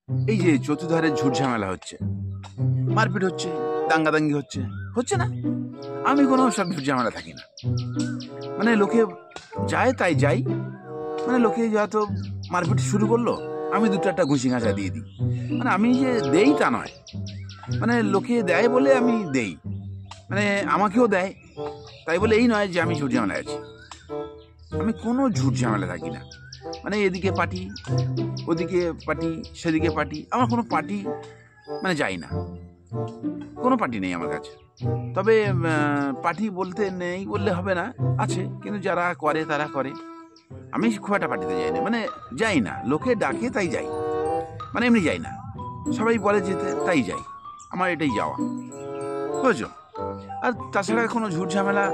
এই যে চতুর্ধারে ঝুট ঝামেলা হচ্ছে, মারপিট হচ্ছে, দাঙ্গাদাঙ্গি হচ্ছে, হচ্ছে না? আমি কোনো সব ঝুট ঝামেলা থাকি না। মানে লোকে যায় তাই যাই, মানে লোকে হয়তো মারপিট শুরু করলো, আমি দুটো একটা ঘুষি ঘাঁচা দিয়ে দিই। মানে আমি যে দেই তা নয়, মানে লোকে দেয় বলে আমি দেই, মানে আমাকেও দেয় তাই বলে এই নয় যে আমি ঝুট ঝামেলায় আছি। আমি কোনো ঝুট ঝামেলা থাকি না। মানে এদিকে পার্টি, ওদিকে পার্টি, সেদিকে পার্টি, আমার কোনো পার্টি মানে যাই না, কোনো পার্টি নেই আমার কাছে। তবে পার্টি বলতে নেই বললে হবে না, আছে, কিন্তু যারা করে তারা করে। আমি খুব একটা পার্টিতে যাই না, মানে যাই না, লোকে ডাকে তাই যাই, মানে এমনি যাই না, সবাই বলে যেতে তাই যাই, আমার এটাই যাওয়া, বুঝছো? আর তাছাড়া কোনো ঝুট ঝামেলা,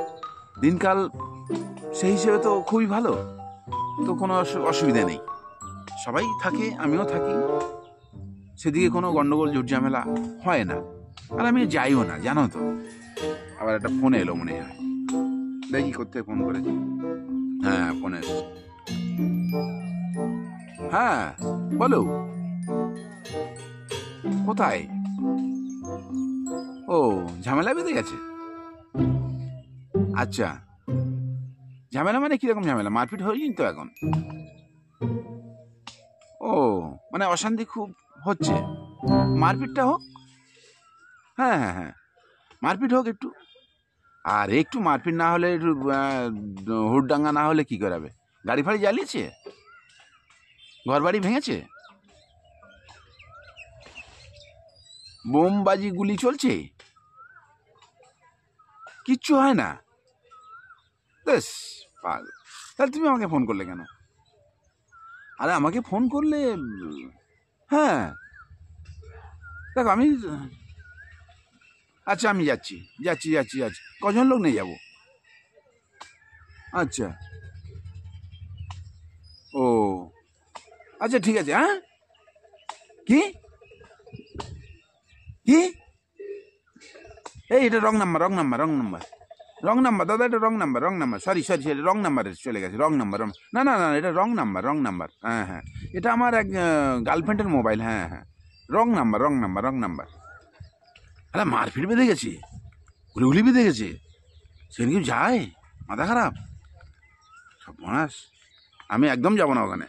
দিনকাল সেই হিসেবে তো খুবই ভালো, তো কোনো অসুবিধা নেই, সবাই থাকে, আমিও থাকি, সেদিকে কোনো গন্ডগোল ঝুট ঝামেলা হয় না। আর আমি যাইও না, জানো তো। আবার একটা ফোন এলো মনে হয়, দেখি করতে ফোন করেছি। হ্যাঁ, ফোন এসছে। হ্যাঁ, বলো। কোথায়? ও, ঝামেলা বেঁধে গেছে? আচ্ছা, ঝামেলা মানে কিরকম ঝামেলা? মারপিট হয়নি তো এখন? ও, মানে অশান্তি খুব হচ্ছে, মারপিটটা হোক। হ্যাঁ হ্যাঁ হ্যাঁ, মারপিট হোক একটু। আর একটু মারপিট না হলে, একটু হুড়দাঙ্গা না হলে কি করাবে? গাড়ি ফাড়ি জ্বালিয়েছে, ঘর বাড়ি ভেঙেছে, বোমবাজি গুলি চলছে, কিচ্ছু হয় না? বেশ পাগল। তাহলে তুমি আমাকে ফোন করলে কেন? আরে আমাকে ফোন করলে, হ্যাঁ দেখো আমি, আচ্ছা আমি যাচ্ছি যাচ্ছি যাচ্ছি যাচ্ছি। কজন লোক নিয়ে যাবো? আচ্ছা, ও আচ্ছা ঠিক আছে। হ্যাঁ, কি কি? এই এটা wrong number, wrong number, wrong number, wrong number দাদা, এটা wrong number, wrong number, sorry sorry sorry, wrong নাম্বারে চলে গেছে, রং নাম্বার, রং, না না না, এটা রং নাম্বার, রং নাম্বার, হ্যাঁ হ্যাঁ, এটা আমার এক গার্লফ্রেন্ডের মোবাইল, হ্যাঁ হ্যাঁ, রং number, wrong number, wrong number. আরে মারপিট বেঁধে গেছে, গুলিগুলি বেঁধে গেছে, সেদিন কেউ যায়? মাথা খারাপ, সব মাস, আমি একদম যাবো না ওখানে।